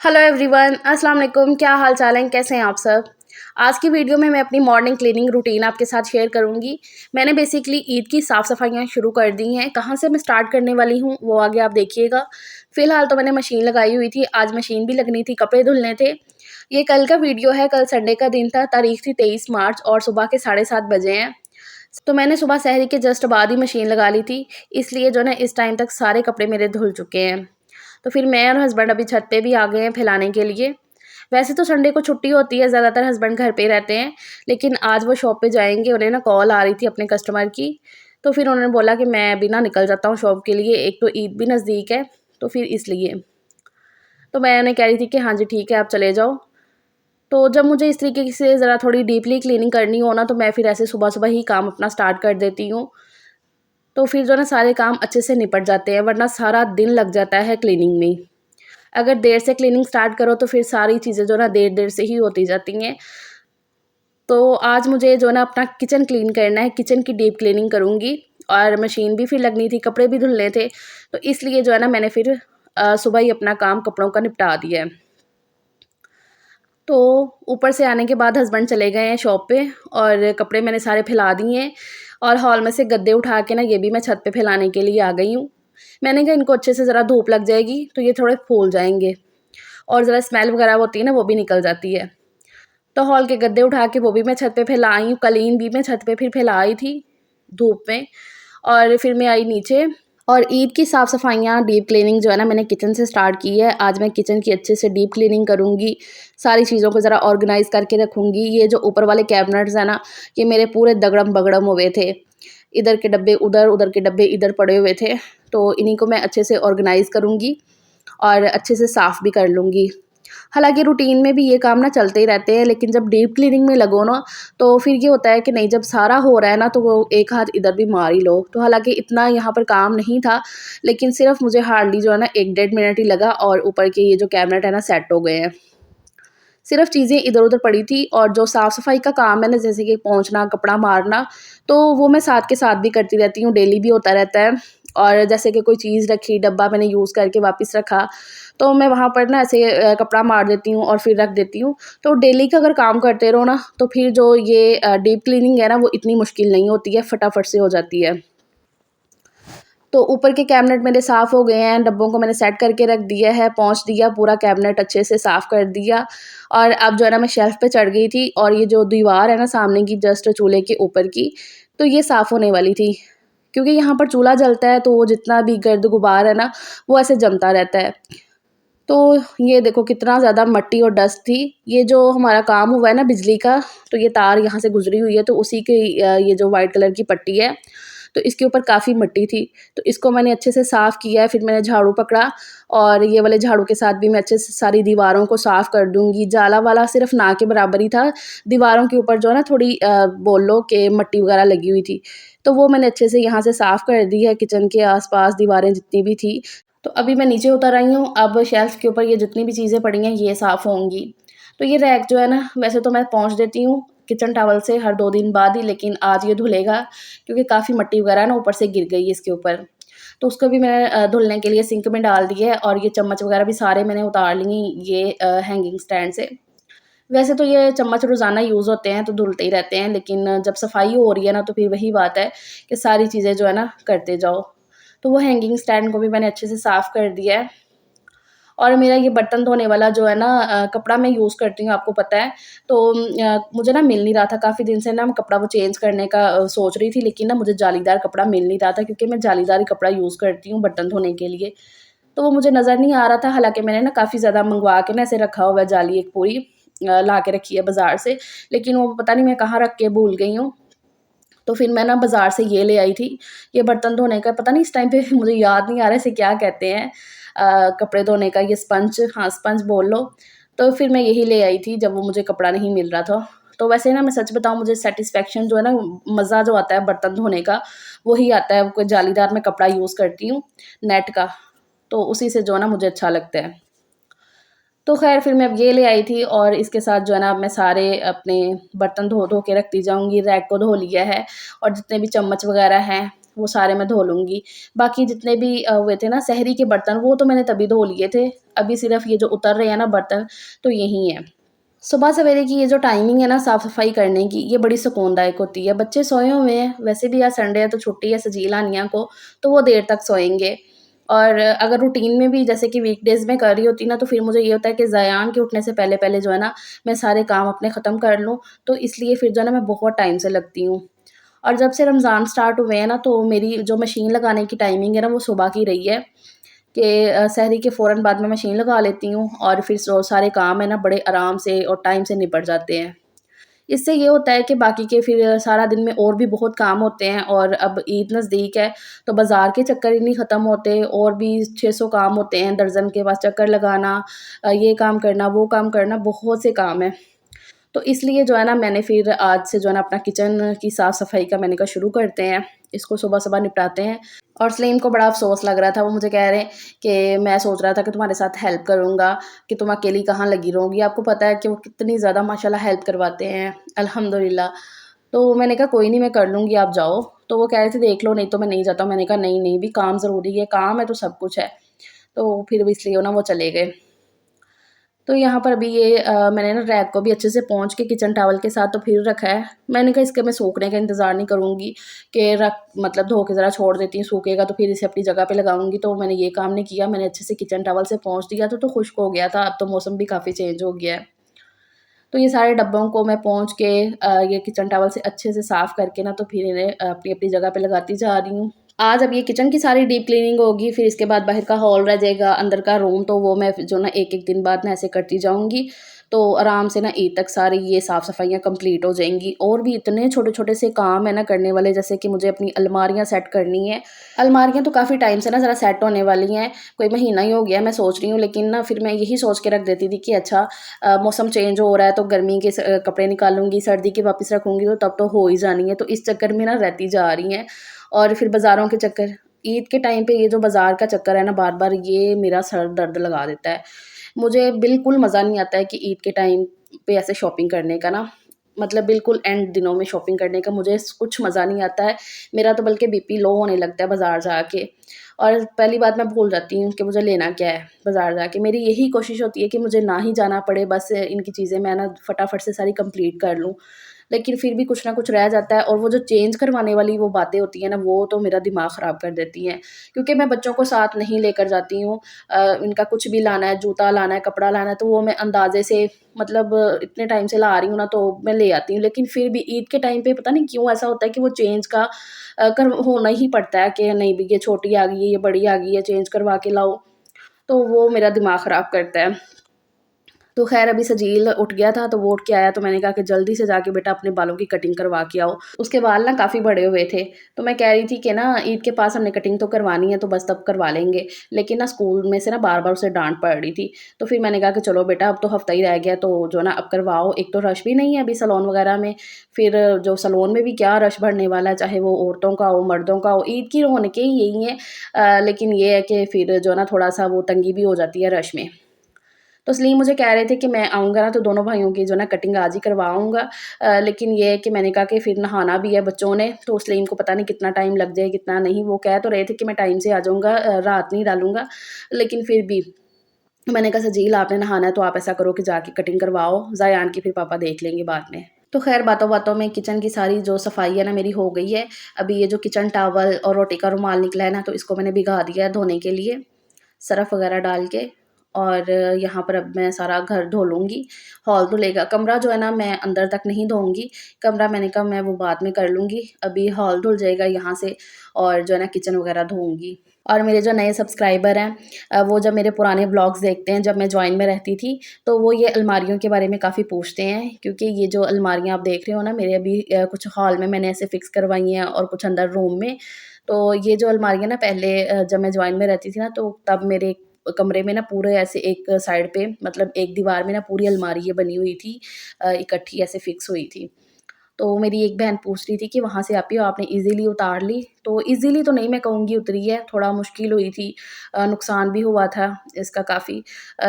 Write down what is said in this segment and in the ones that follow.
Hello everyone, अस्सलाम वालेकुम। क्या हाल चाल है, कैसे हैं आप सब। आज की वीडियो में मैं अपनी मॉर्निंग क्लीनिंग रूटीन आपके साथ शेयर करूंगी। मैंने बेसिकली ईद की साफ़ सफाइयाँ शुरू कर दी हैं। कहाँ से मैं स्टार्ट करने वाली हूँ वो आगे आप देखिएगा। फ़िलहाल तो मैंने मशीन लगाई हुई थी, आज मशीन भी लगनी थी, कपड़े धुलने थे। ये कल का वीडियो है, कल संडे का दिन था, तारीख थी 23 मार्च और सुबह के 7:30 बजे हैं। तो मैंने सुबह सहरी के जस्ट बाद ही मशीन लगा ली थी, इसलिए जो ना इस टाइम तक सारे कपड़े मेरे धुल चुके हैं। तो फिर मैं और हस्बैंड अभी छत पे भी आ गए हैं फैलाने के लिए। वैसे तो संडे को छुट्टी होती है, ज़्यादातर हस्बैंड घर पे रहते हैं, लेकिन आज वो शॉप पे जाएँगे, उन्हें ना कॉल आ रही थी अपने कस्टमर की। तो फिर उन्होंने बोला कि मैं अभी ना निकल जाता हूँ शॉप के लिए, एक तो ईद भी नज़दीक है, तो फिर इसलिए। तो मैं उन्हें कह रही थी कि हाँ जी ठीक है, आप चले जाओ। तो जब मुझे इस तरीके से ज़रा थोड़ी डीपली क्लीनिंग करनी हो ना, तो मैं फिर ऐसे सुबह-सुबह ही काम अपना स्टार्ट कर देती हूँ। तो फिर जो है ना सारे काम अच्छे से निपट जाते हैं, वरना सारा दिन लग जाता है क्लीनिंग में। अगर देर से क्लीनिंग स्टार्ट करो तो फिर सारी चीज़ें जो है ना देर-देर से ही होती जाती हैं। तो आज मुझे जो है ना अपना किचन क्लीन करना है, किचन की डीप क्लीनिंग करूँगी और मशीन भी फिर लगनी थी, कपड़े भी धुलने थे। तो इसलिए जो है ना मैंने फिर सुबह ही अपना काम कपड़ों का निपटा दिया है। तो ऊपर से आने के बाद हस्बैंड चले गए हैं शॉप पे और कपड़े मैंने सारे फैला दिए हैं और हॉल में से गद्दे उठा के ना ये भी मैं छत पे फैलाने के लिए आ गई हूँ। मैंने कहा इनको अच्छे से ज़रा धूप लग जाएगी तो ये थोड़े फूल जाएँगे और ज़रा स्मेल वगैरह होती है ना वो भी निकल जाती है। तो हॉल के गद्दे उठा के वो भी मैं छत पे फैला आई हूँ, कालीन भी मैं छत पे फिर फैला आई थी धूप में और फिर मैं आई नीचे और ईद की साफ़-सफाइयाँ, डीप क्लीनिंग जो है ना मैंने किचन से स्टार्ट की है। आज मैं किचन की अच्छे से डीप क्लीनिंग करूँगी, सारी चीज़ों को ज़रा ऑर्गनाइज़ करके रखूँगी। ये जो ऊपर वाले कैबिनेट्स हैं ना, ये मेरे पूरे दगड़म-बगड़म हुए थे। इधर के डब्बे उधर, उधर के डब्बे इधर पड़े हुए थे, तो इन्हीं को मैं अच्छे से ऑर्गनाइज़ करूँगी और अच्छे से साफ़ भी कर लूँगी। हालाँकि रूटीन में भी ये काम ना चलते ही रहते हैं, लेकिन जब डीप क्लीनिंग में लगो ना, तो फिर ये होता है कि नहीं जब सारा हो रहा है ना, तो वो एक हाथ इधर भी मार ही लो। तो हालाँकि इतना यहाँ पर काम नहीं था, लेकिन सिर्फ़ मुझे हार्डली जो है ना 1 डेढ़ मिनट ही लगा और ऊपर के ये जो कैबिनेट है ना सेट हो गए हैं। सिर्फ़ चीज़ें इधर-उधर पड़ी थी और जो साफ़-सफ़ाई का काम है ना जैसे कि पोंछना, कपड़ा मारना, तो वो मैं साथ के साथ भी करती रहती हूँ, डेली भी होता रहता है। और जैसे कि कोई चीज़ रखी, डब्बा मैंने यूज़ करके वापस रखा, तो मैं वहाँ पर ना ऐसे कपड़ा मार देती हूँ और फिर रख देती हूँ। तो डेली का अगर काम करते रहो ना, तो फिर जो ये डीप क्लीनिंग है ना, वो इतनी मुश्किल नहीं होती है, फटाफट से हो जाती है। तो ऊपर के कैबिनेट मेरे साफ़ हो गए हैं, डब्बों को मैंने सेट करके रख दिया है, पोंछ दिया, पूरा कैबिनेट अच्छे से साफ़ कर दिया और अब जो है ना मैं शेल्फ़ पे चढ़ गई थी और ये जो दीवार है ना सामने की जस्ट चूल्हे के ऊपर की, तो ये साफ़ होने वाली थी। क्योंकि यहाँ पर चूल्हा जलता है तो वो जितना भी गर्द-गुबार है ना, वो ऐसे जमता रहता है। तो ये देखो कितना ज़्यादा मिट्टी और डस्ट थी। ये जो हमारा काम हुआ है ना बिजली का, तो ये तार यहाँ से गुज़री हुई है, तो उसी की ये जो व्हाइट कलर की पट्टी है, तो इसके ऊपर काफ़ी मिट्टी थी। तो इसको मैंने अच्छे से साफ़ किया है, फिर मैंने झाड़ू पकड़ा और ये वाले झाड़ू के साथ भी मैं अच्छे से सारी दीवारों को साफ़ कर दूँगी। जाला वाला सिर्फ़ ना के बराबर ही था, दीवारों के ऊपर जो है ना थोड़ी बोल लो कि मिट्टी वगैरह लगी हुई थी। तो वो मैंने अच्छे से यहाँ से साफ़ कर दी है, किचन के आस-पास दीवारें जितनी भी थी। तो अभी मैं नीचे उतर आई हूँ, अब शेल्फ़ के ऊपर ये जितनी भी चीज़ें पड़ी हैं, ये साफ़ होंगी। तो ये रैक जो है ना, वैसे तो मैं पोंछ देती हूँ किचन टॉवल से हर 2 दिन बाद ही, लेकिन आज ये धुलेगा क्योंकि काफ़ी मिट्टी वगैरह ना ऊपर से गिर गई है इसके ऊपर। तो उसको भी मैंने धुलने के लिए सिंक में डाल दिया है और ये चम्मच वगैरह भी सारे मैंने उतार लिए ये हैंगिंग स्टैंड से। वैसे तो ये चम्मच रोज़ाना यूज़ होते हैं, तो धुलते ही रहते हैं, लेकिन जब सफाई हो रही है ना, तो फिर वही बात है कि सारी चीज़ें जो है ना करते जाओ। तो वो हैंगिंग स्टैंड को भी मैंने अच्छे से साफ़ कर दिया है और मेरा ये बर्तन धोने वाला जो है ना कपड़ा मैं यूज़ करती हूँ, आपको पता है। तो मुझे ना मिल नहीं रहा था काफ़ी दिन से ना मैं कपड़ा वो चेंज करने का सोच रही थी, लेकिन ना मुझे जालीदार कपड़ा मिल नहीं रहा था क्योंकि मैं जालीदार ही कपड़ा यूज़ करती हूँ बर्तन धोने के लिए। तो वो मुझे नज़र नहीं आ रहा था, हालाँकि मैंने ना काफ़ी ज़्यादा मँगवा के ना ऐसे रखा हुआ है जाली एक पूरी ला के रखी है बाज़ार से, लेकिन वो पता नहीं मैं कहाँ रख के भूल गई हूँ। तो फिर मैं ना बाज़ार से ये ले आई थी, ये बर्तन धोने का पता नहीं इस टाइम पे मुझे याद नहीं आ रहा है इसे क्या कहते हैं कपड़े धोने का ये स्पंज, हाँ, स्पंज बोल लो। तो फिर मैं यही ले आई थी जब वो मुझे कपड़ा नहीं मिल रहा था। तो वैसे ना मैं सच बताऊँ मुझे सैटिस्फैक्शन जो है ना मज़ा जो आता है बर्तन धोने का, वही आता है कोई जालीदार मैं कपड़ा यूज़ करती हूँ नेट का, तो उसी से जो है ना मुझे अच्छा लगता है। तो ख़ैर फिर मैं अब ये ले आई थी और इसके साथ जो है ना अब मैं सारे अपने बर्तन धो-धो के रखती जाऊँगी, रैक को धो लिया है और जितने भी चम्मच वग़ैरह हैं, वो सारे मैं धो लूँगी। बाकी जितने भी हुए थे ना सहरी के बर्तन, वो तो मैंने तभी धो लिए थे। अभी सिर्फ़ ये जो उतर रहे हैं ना बर्तन, तो यही हैं। सुबह सवेरे की ये जो टाइमिंग है ना साफ़-सफ़ाई करने की, ये बड़ी सुकूनदायक होती है। बच्चे सोए हुए हैं, वैसे भी आज संडे है तो छुट्टी है सजील आनिया को, तो वो देर तक सोएँगे। और अगर रूटीन में भी जैसे कि वीकडेज़ में कर रही होती ना, तो फिर मुझे ये होता है कि ज़यान के उठने से पहले-पहले जो है ना, मैं सारे काम अपने ख़त्म कर लूँ, तो इसलिए फिर जो है ना मैं बहुत टाइम से लगती हूँ। और जब से रमज़ान स्टार्ट हुए हैं ना, तो मेरी जो मशीन लगाने की टाइमिंग है ना, वो सुबह की रही है कि सहरी के फ़ौरन बाद मैं मशीन लगा लेती हूँ और फिर जो सारे काम है ना, बड़े आराम से और टाइम से निपट जाते हैं। इससे ये होता है कि बाकी के फिर सारा दिन में और भी बहुत काम होते हैं और अब ईद नज़दीक है, तो बाज़ार के चक्कर ही नहीं ख़त्म होते और भी 600 काम होते हैं, दर्जन के पास चक्कर लगाना ये काम करना, वो काम करना, बहुत से काम हैं। तो इसलिए जो है ना मैंने फिर आज से जो है ना अपना किचन की साफ-सफाई का मैंने कहा शुरू करते हैं, इसको सुबह-सुबह निपटाते हैं। और सलीम को बड़ा अफ़सोस लग रहा था, वो मुझे कह रहे हैं कि मैं सोच रहा था कि तुम्हारे साथ हेल्प करूँगा, कि तुम अकेली कहाँ लगी रहोगी। आपको पता है कि वो कितनी ज़्यादा माशाल्लाह हेल्प करवाते हैं, अल्हम्दुलिल्लाह। तो मैंने कहा कोई नहीं मैं कर लूँगी, आप जाओ। तो वो कह रहे थे देख लो नहीं तो मैं नहीं जाता हूँ। मैंने कहा नहीं, नहीं भी काम ज़रूरी है, काम है तो सब कुछ है। तो फिर इसलिए ना वो चले गए। तो यहाँ पर अभी ये मैंने ना रैक को भी अच्छे से पोंछ के किचन टॉवल के साथ तो फिर रखा है। मैंने कहा इसका मैं सूखने का इंतज़ार नहीं करूँगी कि रख मतलब धो के ज़रा छोड़ देती हूँ, सूखेगा तो फिर इसे अपनी जगह पे लगाऊँगी, तो मैंने ये काम नहीं किया। मैंने अच्छे से किचन टॉवल से पोंछ दिया तो खुश्क हो गया था। अब तो मौसम भी काफ़ी चेंज हो गया है। तो ये सारे डब्बों को मैं पोंछ के ये किचन टॉवल से अच्छे से साफ़ करके ना तो फिर इन्हें अपनी-अपनी जगह पे लगाती जा रही हूँ। आज अब ये किचन की सारी डीप क्लीनिंग होगी, फिर इसके बाद बाहर का हॉल रह जाएगा, अंदर का रूम तो वो मैं जो ना एक-एक दिन बाद ना ऐसे करती जाऊँगी। तो आराम से ना ईद तक सारी ये साफ-सफाइयाँ कंप्लीट हो जाएँगी। और भी इतने छोटे-छोटे से काम है ना करने वाले, जैसे कि मुझे अपनी अलमारियाँ सेट करनी है। अलमारियाँ तो काफ़ी टाइम से ना ज़रा सेट होने वाली हैं, कोई महीना ही हो गया मैं सोच रही हूँ, लेकिन ना फिर मैं यही सोच के रख देती थी कि अच्छा मौसम चेंज हो रहा है तो गर्मी के कपड़े निकालूँगी, सर्दी के वापस रखूँगी तो तब तो हो ही जानी है। तो इस चक्कर में ना रहती जा रही हैं और फिर बाज़ारों के चक्कर, ईद के टाइम पे ये जो बाज़ार का चक्कर है ना बार-बार, ये मेरा सर दर्द लगा देता है। मुझे बिल्कुल मज़ा नहीं आता है कि ईद के टाइम पे ऐसे शॉपिंग करने का ना, मतलब बिल्कुल एंड दिनों में शॉपिंग करने का मुझे कुछ मज़ा नहीं आता है। मेरा तो बल्कि बीपी लो होने लगता है बाज़ार जाके। और पहली बात मैं भूल जाती हूँ कि मुझे लेना क्या है बाज़ार जाके। मेरी यही कोशिश होती है कि मुझे ना ही जाना पड़े, बस इनकी चीज़ें मैं ना फटाफट से सारी कंप्लीट कर लूँ। लेकिन फिर भी कुछ ना कुछ रह जाता है और वो जो चेंज करवाने वाली वो बातें होती हैं ना, वो तो मेरा दिमाग ख़राब कर देती हैं। क्योंकि मैं बच्चों को साथ नहीं लेकर जाती हूँ। इनका कुछ भी लाना है, जूता लाना है, कपड़ा लाना है, तो वो मैं अंदाज़े से मतलब इतने टाइम से ला रही हूँ ना, तो मैं ले आती हूँ। लेकिन फिर भी ईद के टाइम पे पता नहीं क्यों ऐसा होता है कि वो चेंज का कर होना ही पड़ता है कि नहीं भई ये छोटी आ गई है, ये बड़ी आ गई है, चेंज करवा के लाओ। तो वो मेरा दिमाग ख़राब करता है। तो ख़ैर अभी सजील उठ गया था, तो वो उठ के आया तो मैंने कहा कि जल्दी से जाके बेटा अपने बालों की कटिंग करवा के आओ। उसके बाल ना काफ़ी बड़े हुए थे, तो मैं कह रही थी कि ना ईद के पास हमने कटिंग तो करवानी है तो बस तब करवा लेंगे। लेकिन ना स्कूल में से ना बार-बार उसे डाँट पड़ रही थी। तो फिर मैंने कहा कि चलो बेटा अब तो हफ़्ता ही रह गया तो जो है ना अब करवाओ। एक तो रश भी नहीं है अभी सैलून वग़ैरह में, फिर जो सैलून में भी क्या रश बढ़ने वाला है, चाहे वो औरतों का हो, मर्दों का हो। ईद की रौनकें ही यही हैं। लेकिन ये है कि फिर जो है ना थोड़ा-सा वो तंगी भी हो जाती है रश में। तो इसलिए मुझे कह रहे थे कि मैं आऊँगा ना तो दोनों भाइयों की जो है ना कटिंग आज ही करवाऊँगा। लेकिन ये है कि मैंने कहा कि फिर नहाना भी है बच्चों ने, तो इसलिए इनको पता नहीं कितना टाइम लग जाए कितना नहीं। वो कह तो रहे थे कि मैं टाइम से आ जाऊँगा, रात नहीं डालूँगा। लेकिन फिर भी मैंने कहा सजील आपने नहाना है तो आप ऐसा करो कि जाके कटिंग करवाओ, ज़ायान की फिर पापा देख लेंगे बाद में। तो ख़ैर बातों-बातों में किचन की सारी जो सफाई है ना मेरी हो गई है। अभी ये जो किचन टॉवल और रोटी का रुमाल निकला है ना, तो इसको मैंने भिगा दिया है धोने के लिए, सरफ़ वग़ैरह डाल के। और यहाँ पर अब मैं सारा घर धो लूँगी। हॉल धुलेगा, कमरा जो है ना मैं अंदर तक नहीं धोऊँगी, कमरा मैंने कहा मैं वो बाद में कर लूँगी। अभी हॉल धुल जाएगा यहाँ से और जो है ना किचन वग़ैरह धोऊँगी। और मेरे जो नए सब्सक्राइबर हैं वो जब मेरे पुराने व्लॉग्स देखते हैं, जब मैं जॉइन में रहती थी, तो वो ये अलमारियों के बारे में काफ़ी पूछते हैं, क्योंकि ये जो अलमारियाँ आप देख रहे हो ना मेरे अभी कुछ हॉल में मैंने ऐसे फ़िक्स करवाई हैं और कुछ अंदर रूम में। तो ये जो अलमारियाँ ना पहले जब मैं जॉइन में रहती थी ना, तो तब मेरे कमरे में ना पूरे ऐसे एक साइड पे मतलब एक दीवार में ना पूरी अलमारी ये बनी हुई थी, इकट्ठी ऐसे फ़िक्स हुई थी। तो मेरी एक बहन पूछ रही थी कि वहाँ से आती हो आपने ईज़िली उतार ली, तो ईज़िली तो नहीं मैं कहूँगी उतरी है, थोड़ा मुश्किल हुई थी। नुकसान भी हुआ था इसका काफ़ी,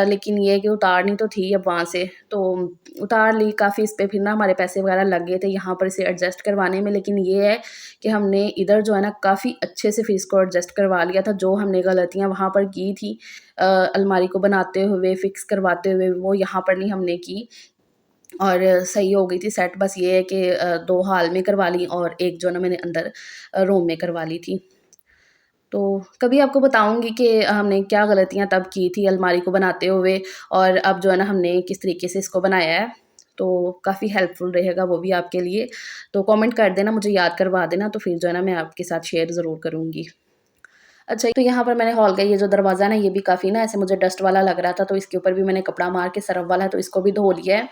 लेकिन ये है कि उतारनी तो थी अब वहाँ से, तो उतार ली। काफ़ी इस पे फिर ना हमारे पैसे वगैरह लग गए थे यहाँ पर इसे एडजस्ट करवाने में, लेकिन ये है कि हमने इधर जो है ना काफ़ी अच्छे से फिर इसको एडजस्ट करवा लिया था। जो हमने गलतियाँ वहाँ पर की थी अलमारी को बनाते हुए, फिक्स करवाते हुए, वो यहाँ पर नहीं हमने की और सही हो गई थी सेट। बस ये है कि 2 हॉल में करवा ली और 1 जो है ना मैंने अंदर रूम में करवा ली थी। तो कभी आपको बताऊँगी कि हमने क्या गलतियाँ तब की थी अलमारी को बनाते हुए और अब जो है ना हमने किस तरीके से इसको बनाया है। तो काफ़ी हेल्पफुल रहेगा वो भी आपके लिए। तो कमेंट कर देना, मुझे याद करवा देना, तो फिर जो है ना मैं आपके साथ शेयर ज़रूर करूँगी। अच्छा, तो यहाँ पर मैंने हॉल का ये जो दरवाज़ा है ना, ये भी काफ़ी ना ऐसे मुझे डस्ट वाला लग रहा था, तो इसके ऊपर भी मैंने कपड़ा मार के सरफ़ वाला, तो इसको भी धो लिया है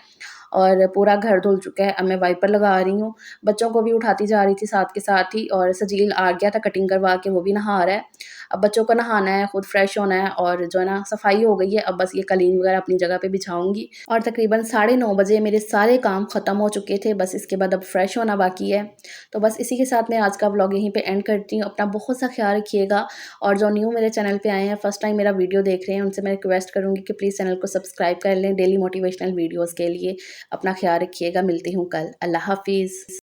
और पूरा घर धुल चुका है। अब मैं वाइपर लगा रही हूँ। बच्चों को भी उठाती जा रही थी साथ के साथ ही, और सजील आ गया था कटिंग करवा के, वो भी नहा रहा है। अब बच्चों को नहाना है, खुद फ्रेश होना है और जो है ना सफाई हो गई है। अब बस ये कालीन वगैरह अपनी जगह पे बिछाऊँगी और तकरीबन 9:30 बजे मेरे सारे काम ख़त्म हो चुके थे। बस इसके बाद अब फ्रेश होना बाकी है। तो बस इसी के साथ मैं आज का व्लॉग यहीं पे एंड करती हूँ। अपना बहुत सा ख़्याल रखिएगा और जो न्यू मेरे चैनल पे आए हैं, फर्स्ट टाइम मेरा वीडियो देख रहे हैं, उनसे मैं रिक्वेस्ट करूँगी कि प्लीज़ चैनल को सब्सक्राइब कर लें डेली मोटिवेशनल वीडियोज़ के लिए। अपना ख़्याल रखिएगा, मिलती हूँ कल। अल्लाह हाफ़िज़।